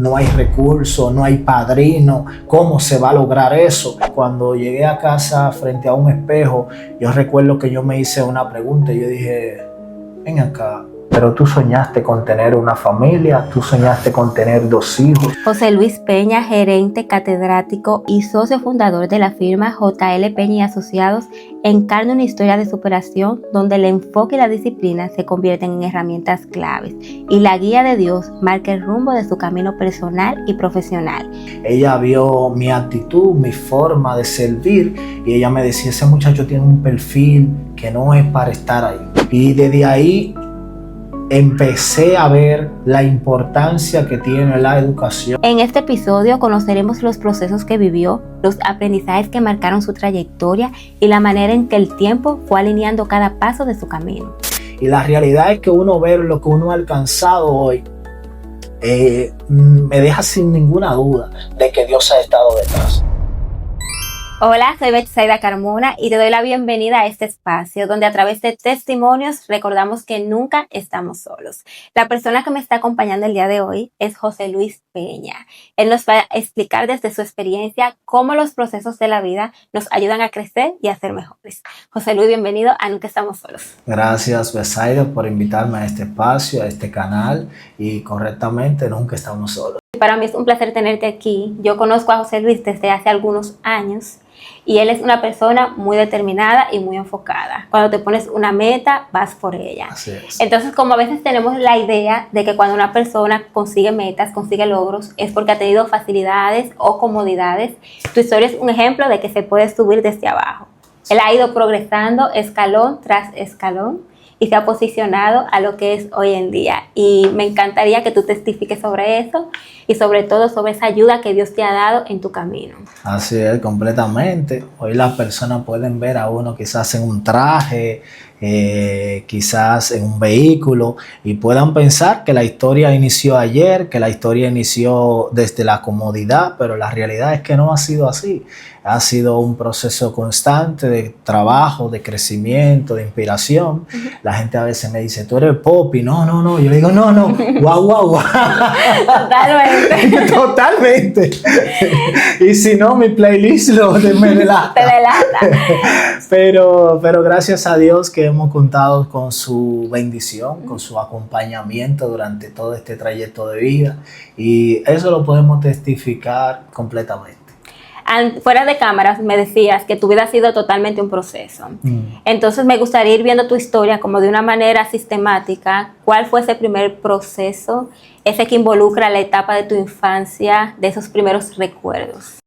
no hay recursos, no hay padrino, ¿cómo se va a lograr eso? Cuando llegué a casa frente a un espejo, yo recuerdo que yo me hice una pregunta y yo dije, ven acá, pero tú soñaste con tener una familia, tú soñaste con tener 2 hijos. José Luis Peña, gerente, catedrático y socio fundador de la firma JL Peña y Asociados, encarna una historia de superación donde el enfoque y la disciplina se convierten en herramientas claves y la guía de Dios marca el rumbo de su camino personal y profesional. Ella vio mi actitud, mi forma de servir y ella me decía, ese muchacho tiene un perfil que no es para estar ahí. Y desde ahí empecé a ver la importancia que tiene la educación. En este episodio conoceremos los procesos que vivió, los aprendizajes que marcaron su trayectoria y la manera en que el tiempo fue alineando cada paso de su camino. Y la realidad es que uno ver lo que uno ha alcanzado hoy me deja sin ninguna duda de que Dios ha estado detrás. Hola, soy Betsaida Carmona y te doy la bienvenida a este espacio donde a través de testimonios recordamos que nunca estamos solos. La persona que me está acompañando el día de hoy es José Luis Peña. Él nos va a explicar desde su experiencia cómo los procesos de la vida nos ayudan a crecer y a ser mejores. José Luis, bienvenido a Nunca Estamos Solos. Gracias, Betsaida, por invitarme a este espacio, a este canal y correctamente Nunca Estamos Solos. Para mí es un placer tenerte aquí. Yo conozco a José Luis desde hace algunos años y él es una persona muy determinada y muy enfocada. Cuando te pones una meta, vas por ella. Así es. Entonces, como a veces tenemos la idea de que cuando una persona consigue metas, consigue logros, es porque ha tenido facilidades o comodidades. Tu historia es un ejemplo de que se puede subir desde abajo. Él ha ido progresando escalón tras escalón y se ha posicionado a lo que es hoy en día. Y me encantaría que tú testifiques sobre eso y sobre todo sobre esa ayuda que Dios te ha dado en tu camino. Así es, completamente. Hoy las personas pueden ver a uno quizás en un traje, quizás en un vehículo y puedan pensar que la historia inició ayer, que la historia inició desde la comodidad, pero la realidad es que no ha sido así. Ha sido un proceso constante de trabajo, de crecimiento, de inspiración. La gente a veces me dice, tú eres Poppy. No. Yo le digo, no. Guau. Totalmente. Totalmente. Y si no, mi playlist me delata. Te delata. Pero gracias a Dios que hemos contado con su bendición, con su acompañamiento durante todo este trayecto de vida. Y eso lo podemos testificar completamente. Fuera de cámaras me decías que tu vida ha sido totalmente un proceso. Entonces me gustaría ir viendo tu historia como de una manera sistemática. ¿Cuál fue ese primer proceso, ese que involucra la etapa de tu infancia, de esos primeros recuerdos?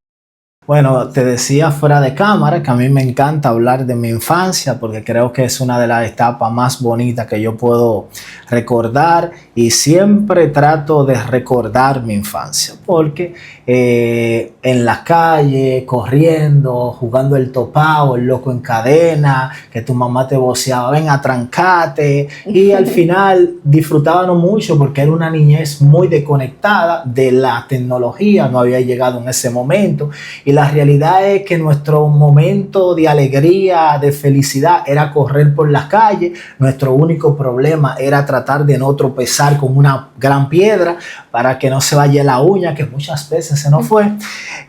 Bueno, te decía fuera de cámara que a mí me encanta hablar de mi infancia porque creo que es una de las etapas más bonitas que yo puedo recordar y siempre trato de recordar mi infancia porque en la calle, corriendo, jugando el topao, el loco en cadena, que tu mamá te voceaba, ven a trancate y al final disfrutábamos mucho porque era una niñez muy desconectada de la tecnología, no había llegado en ese momento. Y la realidad es que nuestro momento de alegría, de felicidad, era correr por las calles. Nuestro único problema era tratar de no tropezar con una gran piedra para que no se vaya la uña, que muchas veces se nos fue.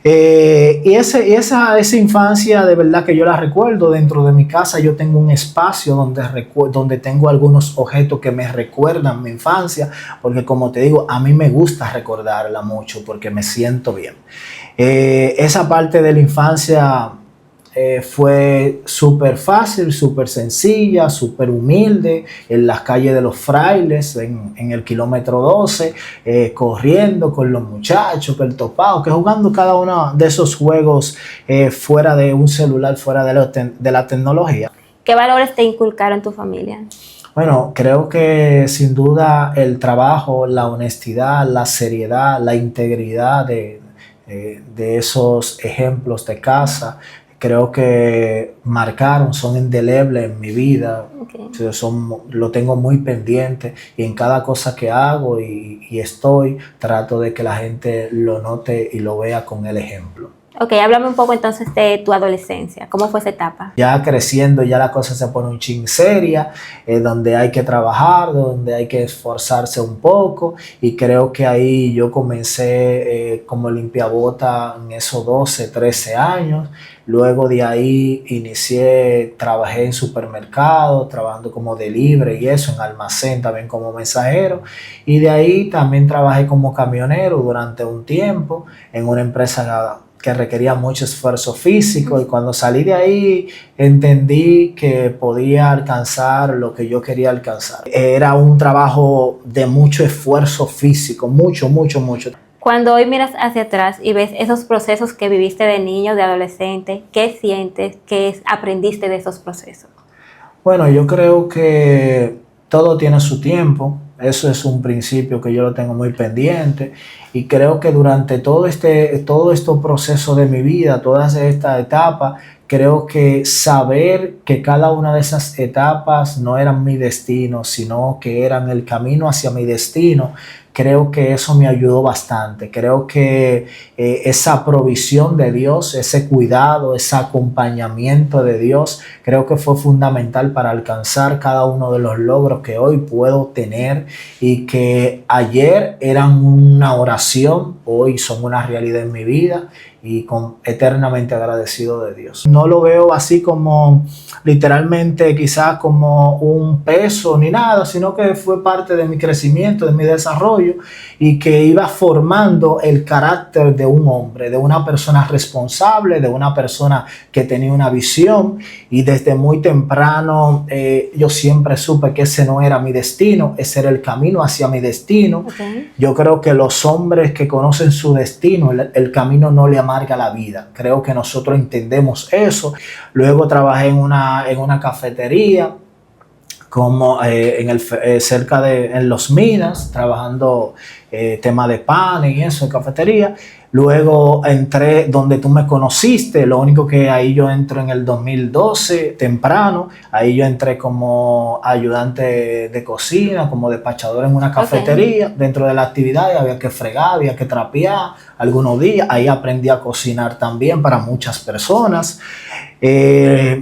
Y esa infancia, de verdad que yo la recuerdo. Dentro de mi casa yo tengo un espacio donde tengo algunos objetos que me recuerdan mi infancia, porque como te digo, a mí me gusta recordarla mucho porque me siento bien. Esa parte de la infancia fue súper fácil, súper sencilla, súper humilde, en las calles de los Frailes, en el kilómetro 12, corriendo con los muchachos, con el topado, que jugando cada uno de esos juegos fuera de un celular, fuera de la tecnología. ¿Qué valores te inculcaron tu familia? Bueno, creo que sin duda el trabajo, la honestidad, la seriedad, la integridad de esos ejemplos de casa, creo que son indelebles en mi vida. Okay. Lo tengo muy pendiente y en cada cosa que hago y trato de que la gente lo note y lo vea con el ejemplo. Ok, háblame un poco entonces de tu adolescencia. ¿Cómo fue esa etapa? Ya creciendo, ya la cosa se pone un chin seria, donde hay que trabajar, donde hay que esforzarse un poco, y creo que ahí yo comencé como limpiabota en esos 12, 13 años. Luego de ahí trabajé en supermercados, trabajando como delivery y eso, en almacén también como mensajero, y de ahí también trabajé como camionero durante un tiempo en una empresa que requería mucho esfuerzo físico, y cuando salí de ahí entendí que podía alcanzar lo que yo quería alcanzar. Era un trabajo de mucho esfuerzo físico, mucho, mucho, mucho. Cuando hoy miras hacia atrás y ves esos procesos que viviste de niño, de adolescente, ¿qué sientes? ¿Qué aprendiste de esos procesos? Bueno, yo creo que todo tiene su tiempo. Eso es un principio que yo lo tengo muy pendiente, y creo que durante todo este proceso de mi vida, todas estas etapas, creo que saber que cada una de esas etapas no eran mi destino, sino que eran el camino hacia mi destino, creo que eso me ayudó bastante. Creo que esa provisión de Dios, ese cuidado, ese acompañamiento de Dios, creo que fue fundamental para alcanzar cada uno de los logros que hoy puedo tener, y que ayer eran una oración, hoy son una realidad en mi vida, y eternamente agradecido de Dios. No lo veo así como literalmente quizás como un peso ni nada, sino que fue parte de mi crecimiento, de mi desarrollo, y que iba formando el carácter de un hombre, de una persona responsable, de una persona que tenía una visión. Y desde muy temprano yo siempre supe que ese no era mi destino, ese era el camino hacia mi destino. Okay. Yo creo que los hombres que conocen su destino, el camino no le amarga la vida. Creo que nosotros entendemos eso. Luego trabajé en una cafetería, como en Los Minas, trabajando tema de pan y eso, en cafetería. Luego entré donde tú me conociste, lo único que ahí yo entro en el 2012, temprano. Ahí yo entré como ayudante de cocina, como despachador en una cafetería. Okay. Dentro de la actividad había que fregar, había que trapear algunos días. Ahí aprendí a cocinar también para muchas personas.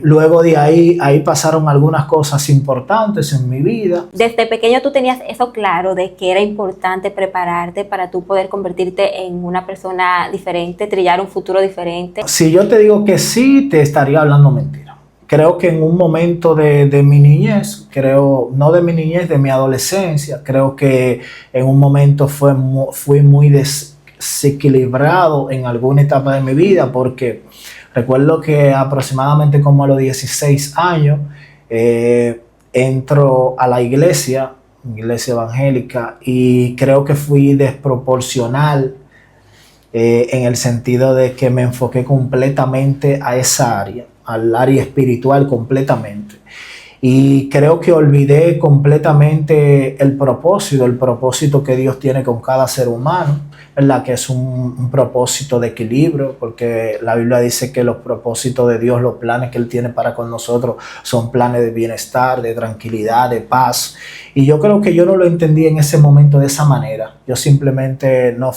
Luego de ahí pasaron algunas cosas importantes en mi vida. Desde pequeño tú tenías eso claro de que era importante prepararte para tú poder convertirte en una persona diferente, trillar un futuro diferente. Si yo te digo que sí, te estaría hablando mentira. Creo que en un momento de mi niñez, no de mi niñez, de mi adolescencia, creo que en un momento fui muy desequilibrado en alguna etapa de mi vida, porque recuerdo que aproximadamente como a los 16 años entro a la iglesia evangélica, y creo que fui desproporcional en el sentido de que me enfoqué completamente a esa área, al área espiritual completamente. Y creo que olvidé completamente el propósito que Dios tiene con cada ser humano, ¿verdad? Que es un propósito de equilibrio, porque la Biblia dice que los propósitos de Dios, los planes que Él tiene para con nosotros, son planes de bienestar, de tranquilidad, de paz. Y yo creo que yo no lo entendí en ese momento de esa manera. Yo simplemente no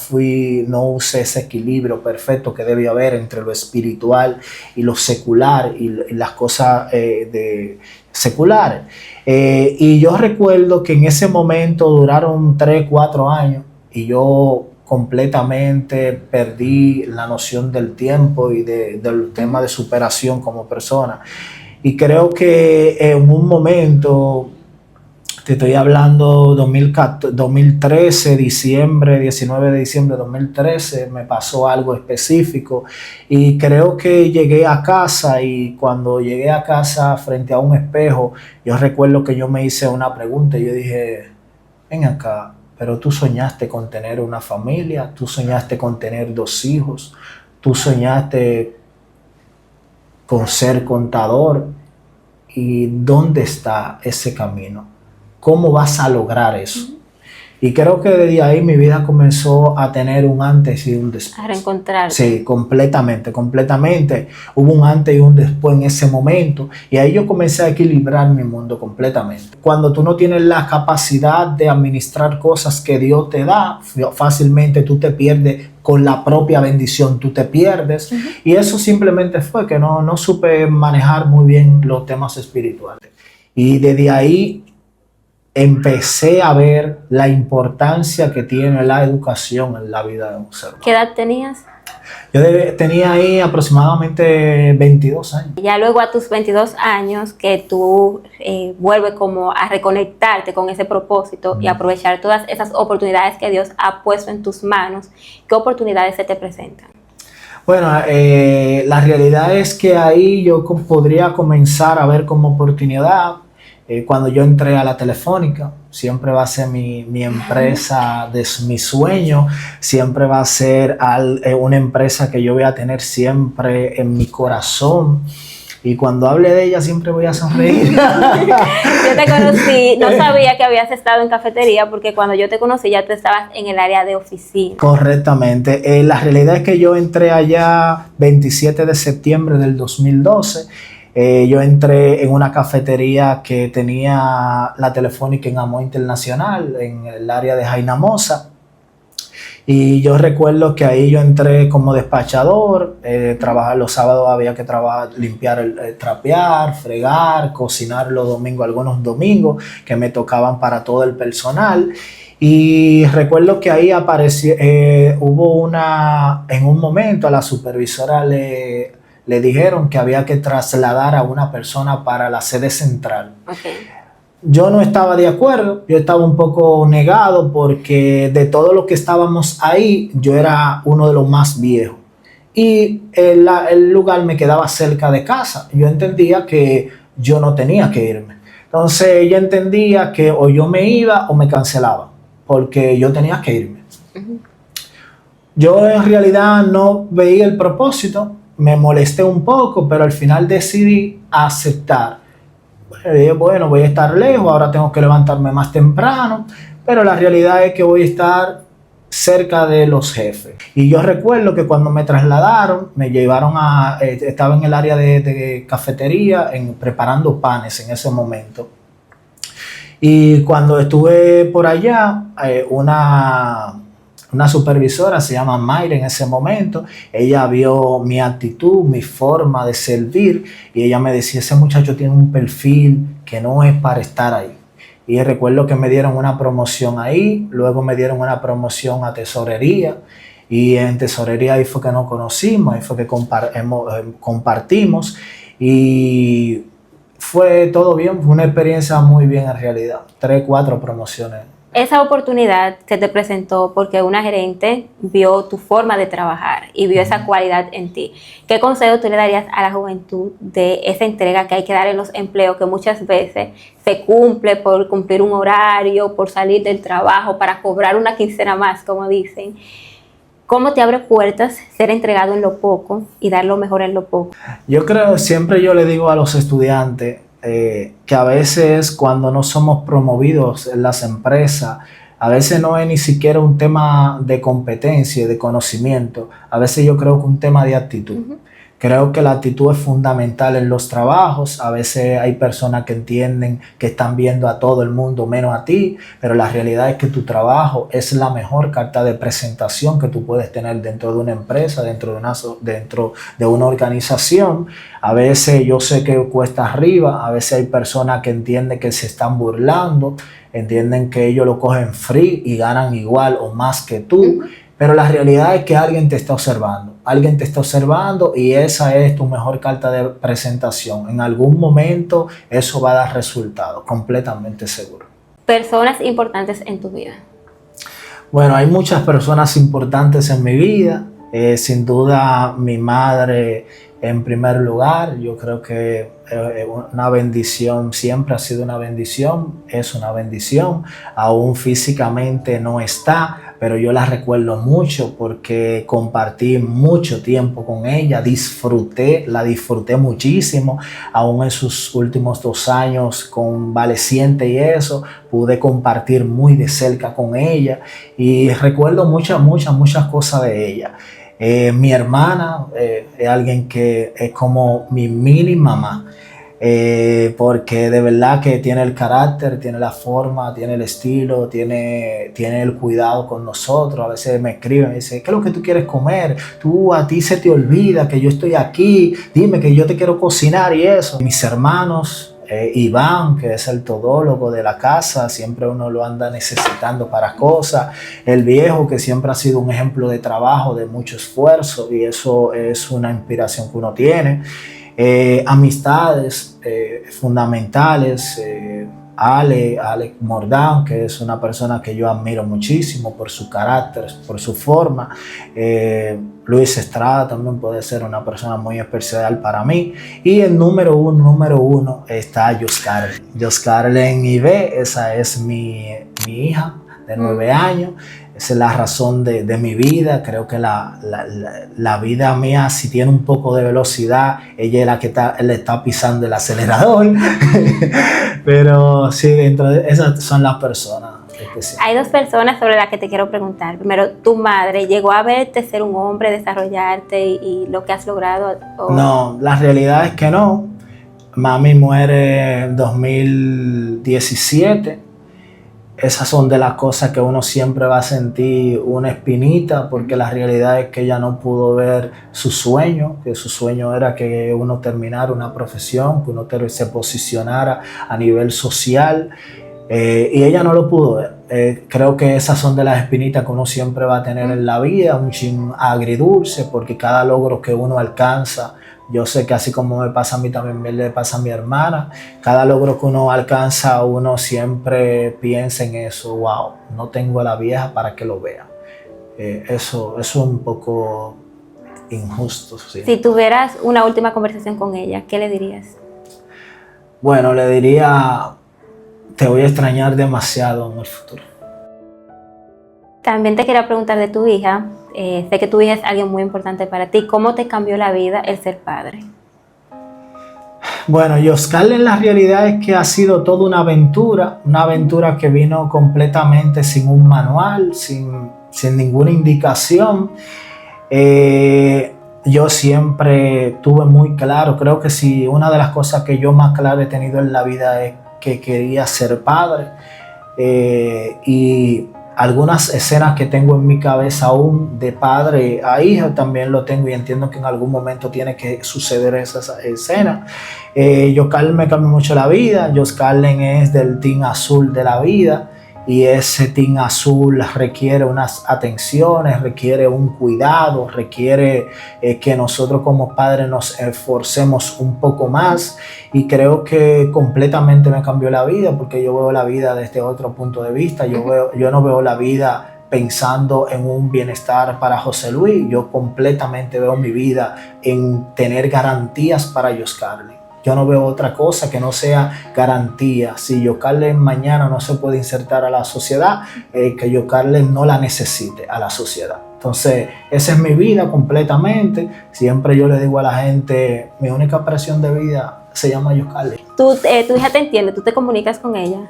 usé ese equilibrio perfecto que debe haber entre lo espiritual y lo secular, y las cosas seculares. Y yo recuerdo que en ese momento duraron 3, 4 años, y yo completamente perdí la noción del tiempo y del tema de superación como persona. Y creo que en un momento, te estoy hablando 2013, 19 de diciembre de 2013, me pasó algo específico, y creo que llegué a casa, y cuando llegué a casa frente a un espejo, yo recuerdo que yo me hice una pregunta, y yo dije, ven acá, pero tú soñaste con tener una familia, tú soñaste con tener 2 hijos, tú soñaste con ser contador, ¿y dónde está ese camino? ¿Cómo vas a lograr eso? Y creo que desde ahí mi vida comenzó a tener un antes y un después. A reencontrarte. Sí, completamente, completamente. Hubo un antes y un después en ese momento. Y ahí yo comencé a equilibrar mi mundo completamente. Cuando tú no tienes la capacidad de administrar cosas que Dios te da, fácilmente tú te pierdes con la propia bendición, tú te pierdes. Y eso simplemente fue que no supe manejar muy bien los temas espirituales. Y desde ahí empecé a ver la importancia que tiene la educación en la vida de un ser humano. ¿Qué edad tenías? Yo tenía ahí aproximadamente 22 años. Ya luego a tus 22 años que tú vuelves como a reconectarte con ese propósito y aprovechar todas esas oportunidades que Dios ha puesto en tus manos, ¿qué oportunidades se te presentan? Bueno, la realidad es que ahí yo podría comenzar a ver como oportunidad. Cuando yo entré a la Telefónica, siempre va a ser mi empresa de mi sueño, siempre va a ser una empresa que yo voy a tener siempre en mi corazón. Y cuando hable de ella siempre voy a sonreír. Yo te conocí, no sabía que habías estado en cafetería porque cuando yo te conocí ya tú estabas en el área de oficina. Correctamente. La realidad es que yo entré allá 27 de septiembre del 2012. Yo entré en una cafetería que tenía la Telefónica en Amó Internacional, en el área de Jainamosa. Y yo recuerdo que ahí yo entré como despachador, trabajar los sábados había que trabajar, limpiar, trapear, fregar, cocinar los domingos, algunos domingos que me tocaban para todo el personal. Y recuerdo que ahí apareció, hubo en un momento a la supervisora le dijeron que había que trasladar a una persona para la sede central. Okay. Yo no estaba de acuerdo, yo estaba un poco negado porque de todos los que estábamos ahí, yo era uno de los más viejos. Y el lugar me quedaba cerca de casa. Yo entendía que yo no tenía que irme. Entonces ella entendía que o yo me iba o me cancelaba, porque yo tenía que irme. Yo en realidad no veía el propósito, me molesté un poco, pero al final decidí aceptar. Bueno, voy a estar lejos, ahora tengo que levantarme más temprano, pero la realidad es que voy a estar cerca de los jefes. Y yo recuerdo que cuando me trasladaron, me llevaron estaba en el área de cafetería, preparando panes en ese momento. Y cuando estuve por allá, una supervisora, se llama Mayra en ese momento, ella vio mi actitud, mi forma de servir y ella me decía, ese muchacho tiene un perfil que no es para estar ahí. Y recuerdo que me dieron una promoción ahí, luego me dieron una promoción a tesorería y en tesorería ahí fue que nos conocimos, ahí fue que compartimos y fue todo bien, fue una experiencia muy bien en realidad, 3, 4 promociones. Esa oportunidad se te presentó porque una gerente vio tu forma de trabajar y vio esa cualidad en ti. ¿Qué consejo tú le darías a la juventud de esa entrega que hay que dar en los empleos que muchas veces se cumple por cumplir un horario, por salir del trabajo, para cobrar una quincena más, como dicen? ¿Cómo te abre puertas ser entregado en lo poco y dar lo mejor en lo poco? Yo creo, siempre yo le digo a los estudiantes, que a veces cuando no somos promovidos en las empresas, a veces no es ni siquiera un tema de competencia y de conocimiento, a veces yo creo que un tema de actitud. Creo que la actitud es fundamental en los trabajos. A veces hay personas que entienden que están viendo a todo el mundo menos a ti, pero la realidad es que tu trabajo es la mejor carta de presentación que tú puedes tener dentro de una empresa, dentro de una organización. A veces yo sé que cuesta arriba, a veces hay personas que entienden que se están burlando, entienden que ellos lo cogen free y ganan igual o más que tú. Pero la realidad es que alguien te está observando y esa es tu mejor carta de presentación. En algún momento eso va a dar resultados, completamente seguro. Personas importantes en tu vida. Bueno, hay muchas personas importantes en mi vida. Sin duda mi madre en primer lugar. Yo creo que una bendición, siempre ha sido una bendición, es una bendición. Aún físicamente no está, pero yo la recuerdo mucho porque compartí mucho tiempo con ella, la disfruté muchísimo, aún en sus últimos 2 años convaleciente y eso, pude compartir muy de cerca con ella y recuerdo muchas cosas de ella. Mi hermana es alguien que es como mi mini mamá. Porque de verdad que tiene el carácter, tiene la forma, tiene el estilo, tiene el cuidado con nosotros. A veces me escriben y dicen, ¿qué es lo que tú quieres comer? A ti se te olvida que yo estoy aquí, dime que yo te quiero cocinar y eso. Mis hermanos, Iván, que es el todólogo de la casa, siempre uno lo anda necesitando para cosas. El viejo, que siempre ha sido un ejemplo de trabajo, de mucho esfuerzo, y eso es una inspiración que uno tiene. Amistades fundamentales, Ale Mordán, que es una persona que yo admiro muchísimo por su carácter, por su forma. Luis Estrada también puede ser una persona muy especial para mí. Y el número uno está Joscarlen Ibe, esa es mi hija de 9 años. Esa es la razón de mi vida. Creo que la vida mía, si tiene un poco de velocidad, ella es la que le está pisando el acelerador. Pero sí, dentro de esas son las personas especiales. Hay 2 personas sobre las que te quiero preguntar. Primero, ¿tu madre llegó a verte ser un hombre, desarrollarte y lo que has logrado? No, la realidad es que no. Mami muere en 2017. Esas son de las cosas que uno siempre va a sentir una espinita, porque la realidad es que ella no pudo ver su sueño, que su sueño era que uno terminara una profesión, que uno se posicionara a nivel social, y ella no lo pudo ver. Creo que esas son de las espinitas que uno siempre va a tener en la vida, un chin agridulce, porque cada logro que uno alcanza, yo sé que así como me pasa a mí, también le pasa a mi hermana. Cada logro que uno alcanza, uno siempre piensa en eso. Wow, no tengo a la vieja para que lo vea. Eso es un poco injusto. ¿Sí? Si tuvieras una última conversación con ella, ¿qué le dirías? Bueno, le diría, te voy a extrañar demasiado en el futuro. También te quería preguntar de tu hija. Sé que tu hija es alguien muy importante para ti. ¿Cómo te cambió la vida el ser padre? Bueno, Joscarlen, la realidad es que ha sido toda una aventura que vino completamente sin un manual, sin ninguna indicación. Yo siempre tuve muy claro, creo que sí, una de las cosas que yo más claro he tenido en la vida es que quería ser padre. Y algunas escenas que tengo en mi cabeza aún de padre a hija también lo tengo, y entiendo que en algún momento tiene que suceder esa escena. Joscarlen me cambió mucho la vida. Joscarlen es del team azul de la vida, y ese team azul requiere unas atenciones, requiere un cuidado, requiere que nosotros como padres nos esforcemos un poco más, y creo que completamente me cambió la vida, porque yo veo la vida desde otro punto de vista. Yo no veo la vida pensando en un bienestar para José Luis. Yo completamente veo mi vida en tener garantías para Joscarlen. Yo no veo otra cosa que no sea garantía. Si Joscarlen mañana no se puede insertar a la sociedad, que Joscarlen no la necesite a la sociedad. Entonces, esa es mi vida completamente. Siempre yo le digo a la gente, mi única expresión de vida se llama Joscarlen. ¿Tu hija te entiende? ¿Tú te comunicas con ella?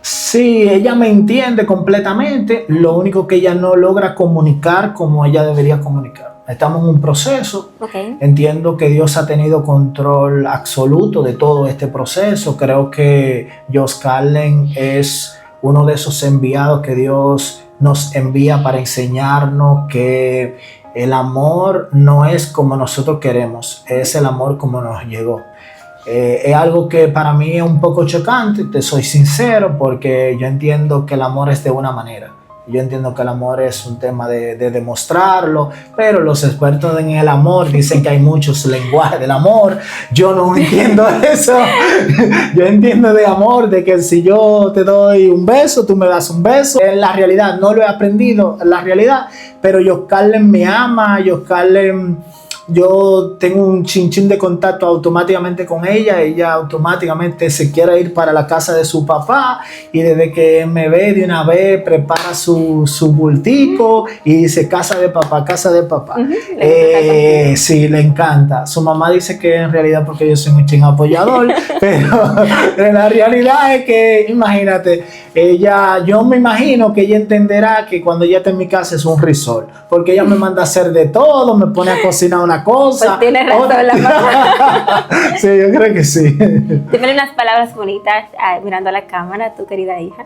Sí, ella me entiende completamente. Lo único que ella no logra comunicar como ella debería comunicar. Estamos en un proceso. Okay. Entiendo que Dios ha tenido control absoluto de todo este proceso. Creo que Joscarlen es uno de esos enviados que Dios nos envía para enseñarnos que el amor no es como nosotros queremos, es el amor como nos llegó. Es algo que para mí es un poco chocante, te soy sincero, porque yo entiendo que el amor es de una manera. Yo entiendo que el amor es un tema de demostrarlo, pero los expertos en el amor dicen que hay muchos lenguajes del amor. Yo no entiendo eso. Yo entiendo de amor, de que si yo te doy un beso, tú me das un beso. En la realidad, no lo he aprendido en la realidad, pero Joscarlen me ama, Joscarlen yo tengo un chinchín de contacto automáticamente con ella automáticamente se quiere ir para la casa de su papá y desde que me ve de una vez prepara su bultico y dice casa de papá, casa de papá. Sí, le encanta. Su mamá dice que en realidad porque yo soy un chin apoyador, pero la realidad es que, imagínate, yo me imagino que ella entenderá que cuando ella esté en mi casa es un resort, porque ella me manda a hacer de todo, me pone a cocinar una cosa. Pues tienes razón, Sí, yo creo que sí. Dime unas palabras bonitas mirando a la cámara, tu querida hija.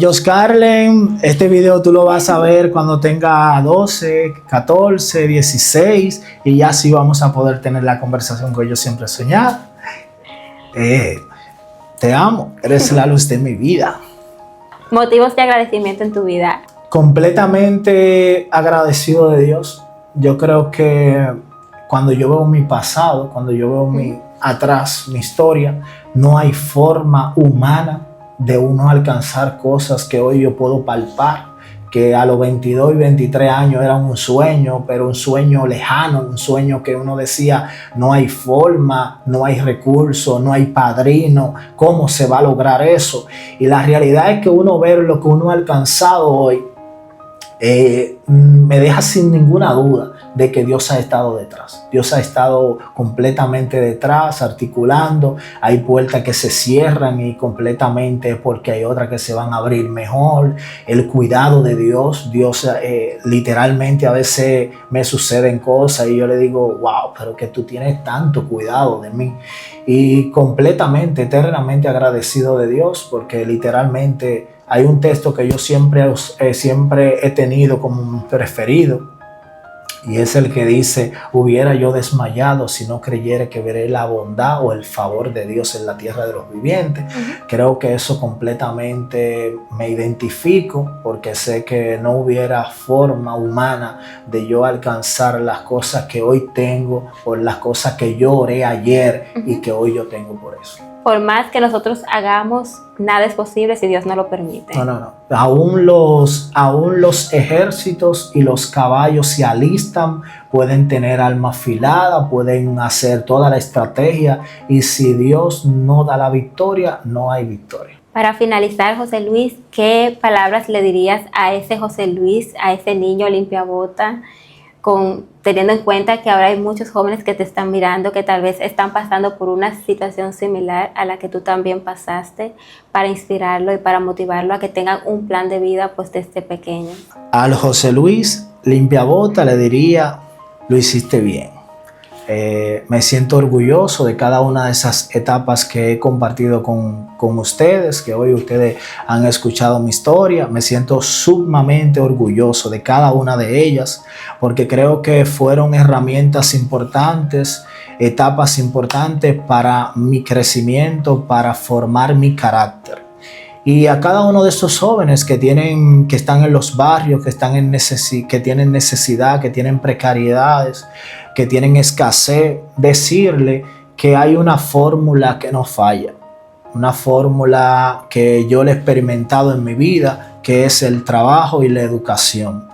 Joscarlen, este video tú lo vas a ver cuando tenga 12, 14, 16 y ya sí vamos a poder tener la conversación que yo siempre he soñado. Te amo, eres la luz de mi vida. Motivos de agradecimiento en tu vida. Completamente agradecido de Dios. Yo creo que cuando yo veo mi pasado, cuando yo veo mi historia, no hay forma humana de uno alcanzar cosas que hoy yo puedo palpar, que a los 22 y 23 años era un sueño, pero un sueño lejano, un sueño que uno decía, no hay forma, no hay recurso, no hay padrino, ¿cómo se va a lograr eso? Y la realidad es que uno ver lo que uno ha alcanzado hoy, me deja sin ninguna duda de que Dios ha estado detrás. Dios ha estado completamente detrás, articulando. Hay puertas que se cierran y completamente porque hay otras que se van a abrir mejor. El cuidado de Dios, literalmente a veces me suceden cosas y yo le digo, wow, pero que tú tienes tanto cuidado de mí. Y completamente, eternamente agradecido de Dios porque literalmente hay un texto que yo siempre he tenido como mi preferido y es el que dice, hubiera yo desmayado si no creyera que veré la bondad o el favor de Dios en la tierra de los vivientes. Creo que eso completamente me identifico porque sé que no hubiera forma humana de yo alcanzar las cosas que hoy tengo o las cosas que yo oré ayer y que hoy yo tengo por eso. Por más que nosotros hagamos, nada es posible si Dios no lo permite. No. Aún los ejércitos y los caballos se alistan, pueden tener alma afilada, pueden hacer toda la estrategia y si Dios no da la victoria, no hay victoria. Para finalizar, José Luis, ¿qué palabras le dirías a ese José Luis, a ese niño limpiabota, teniendo en cuenta que ahora hay muchos jóvenes que te están mirando, que tal vez están pasando por una situación similar a la que tú también pasaste, para inspirarlo y para motivarlo a que tengan un plan de vida pues desde pequeño? Al José Luis limpiabota le diría, lo hiciste bien. Me siento orgulloso de cada una de esas etapas que he compartido con ustedes, que hoy ustedes han escuchado mi historia. Me siento sumamente orgulloso de cada una de ellas, porque creo que fueron herramientas importantes, etapas importantes para mi crecimiento, para formar mi carácter. Y a cada uno de estos jóvenes que están en los barrios, que tienen necesidad, que tienen precariedades, que tienen escasez, decirle que hay una fórmula que no falla, una fórmula que yo le he experimentado en mi vida, que es el trabajo y la educación.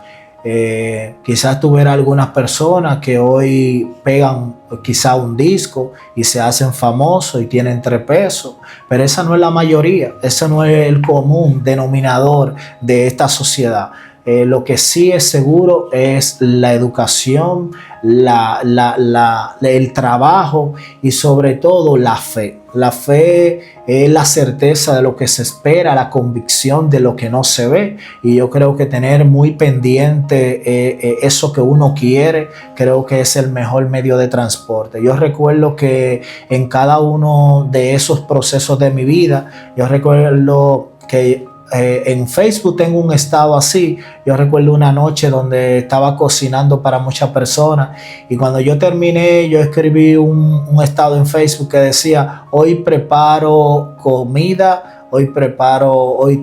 Quizás tuviera algunas personas que hoy pegan quizá un disco y se hacen famosos y tienen 3 pesos, pero esa no es la mayoría, ese no es el común denominador de esta sociedad. Lo que sí es seguro es la educación, el trabajo y sobre todo la fe. La fe es la certeza de lo que se espera, la convicción de lo que no se ve. Y yo creo que tener muy pendiente eso que uno quiere, creo que es el mejor medio de transporte. Yo recuerdo que en cada uno de esos procesos de mi vida, yo recuerdo que en Facebook tengo un estado así. Yo recuerdo una noche donde estaba cocinando para muchas personas y cuando yo terminé, yo escribí un estado en Facebook que decía: hoy preparo comida, hoy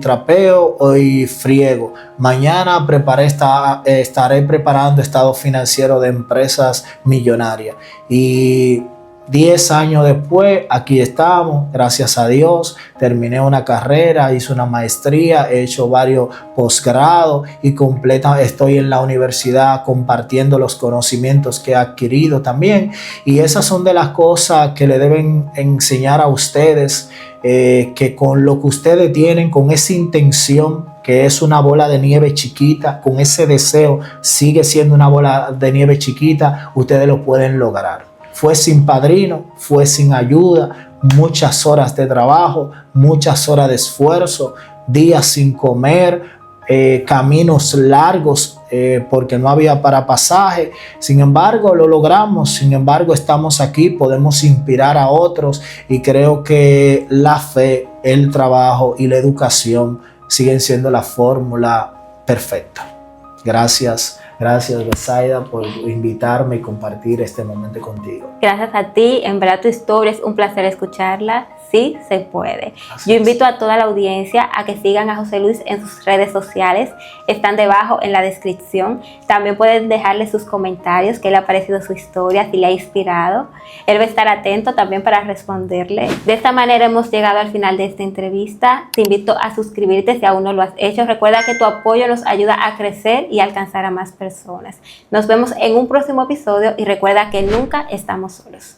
trapeo, hoy friego. Mañana estaré preparando estado financiero de empresas millonarias. Y 10 años después, aquí estamos, gracias a Dios. Terminé una carrera, hice una maestría, he hecho varios posgrados y estoy en la universidad compartiendo los conocimientos que he adquirido también. Y esas son de las cosas que le deben enseñar a ustedes, que con lo que ustedes tienen, con esa intención, que es una bola de nieve chiquita, con ese deseo, sigue siendo una bola de nieve chiquita, ustedes lo pueden lograr. Fue sin padrino, fue sin ayuda, muchas horas de trabajo, muchas horas de esfuerzo, días sin comer, caminos largos porque no había para pasaje. Sin embargo, lo logramos, sin embargo, estamos aquí, podemos inspirar a otros y creo que la fe, el trabajo y la educación siguen siendo la fórmula perfecta. Gracias. Gracias, Betsaida, por invitarme y compartir este momento contigo. Gracias a ti, en verdad tu historia es un placer escucharla, sí se puede. Yo invito a toda la audiencia a que sigan a José Luis en sus redes sociales, están debajo en la descripción. También pueden dejarle sus comentarios, qué le ha parecido su historia, si le ha inspirado. Él va a estar atento también para responderle. De esta manera hemos llegado al final de esta entrevista. Te invito a suscribirte si aún no lo has hecho. Recuerda que tu apoyo nos ayuda a crecer y alcanzar a más personas. Nos vemos en un próximo episodio y recuerda que nunca estamos solos.